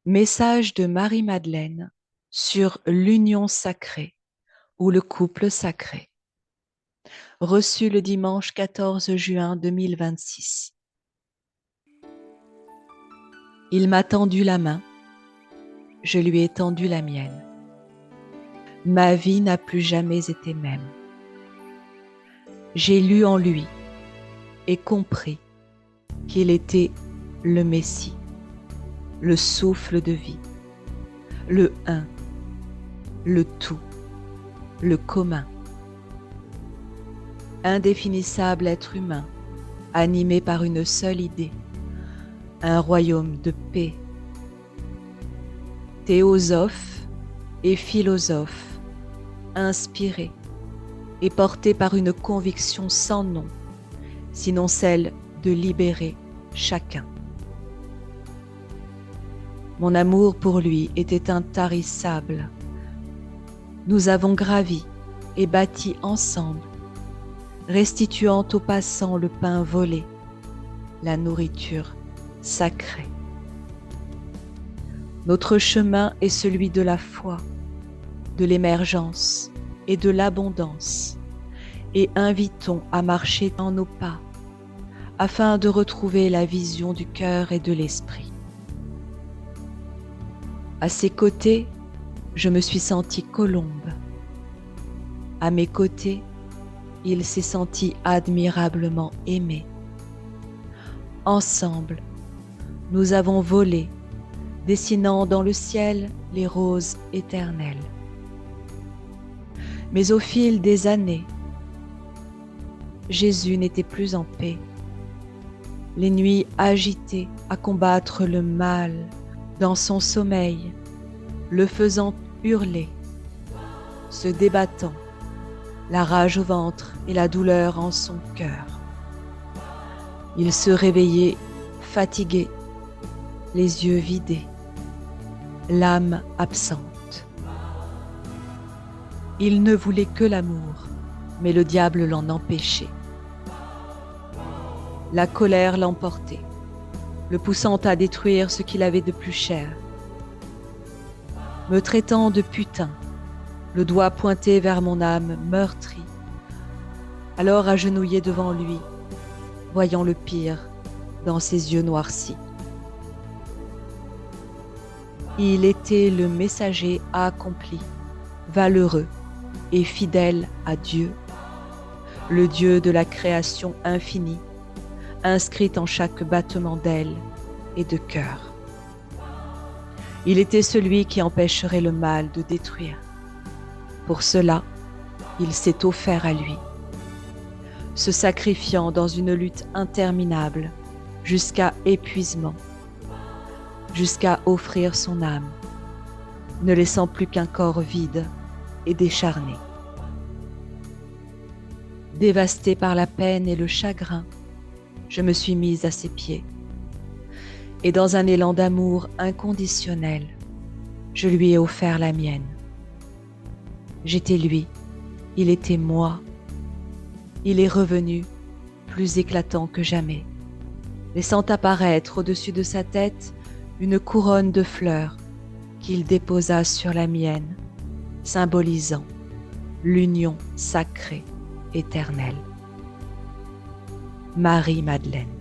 Message de Marie-Madeleine sur l'union sacrée ou le couple sacré. Reçu le dimanche 14 juin 2026. Il m'a tendu la main, je lui ai tendu la mienne. Ma vie n'a plus jamais été même. J'ai lu en lui et compris qu'il était le Messie, le souffle de vie, le un, le tout, le commun. Indéfinissable être humain, animé par une seule idée, un royaume de paix. Théosophe et philosophe, inspiré et porté par une conviction sans nom, sinon celle de libérer chacun. Mon amour pour lui était intarissable. Nous avons gravi et bâti ensemble, restituant aux passants le pain volé, la nourriture sacrée. Notre chemin est celui de la foi, de l'émergence et de l'abondance, et invitons à marcher dans nos pas, afin de retrouver la vision du cœur et de l'esprit. À ses côtés, je me suis sentie colombe. À mes côtés, il s'est senti admirablement aimé. Ensemble, nous avons volé, dessinant dans le ciel les roses éternelles. Mais au fil des années, Jésus n'était plus en paix. Les nuits agitées à combattre le mal dans son sommeil, le faisant hurler, se débattant, la rage au ventre et la douleur en son cœur. Il se réveillait fatigué, les yeux vidés, l'âme absente. Il ne voulait que l'amour, mais le diable l'en empêchait. La colère l'emportait, le poussant à détruire ce qu'il avait de plus cher. Me traitant de putain, le doigt pointé vers mon âme meurtrie, alors agenouillé devant lui, voyant le pire dans ses yeux noircis. Il était le messager accompli, valeureux et fidèle à Dieu, le Dieu de la création infinie, inscrite en chaque battement d'aile et de cœur. Il était celui qui empêcherait le mal de détruire. Pour cela, il s'est offert à lui, se sacrifiant dans une lutte interminable jusqu'à épuisement, jusqu'à offrir son âme, ne laissant plus qu'un corps vide et décharné. Dévastée par la peine et le chagrin, je me suis mise à ses pieds. Et dans un élan d'amour inconditionnel, je lui ai offert la mienne. J'étais lui, il était moi. Il est revenu, plus éclatant que jamais, laissant apparaître au-dessus de sa tête une couronne de fleurs qu'il déposa sur la mienne, symbolisant l'union sacrée éternelle. Marie-Madeleine.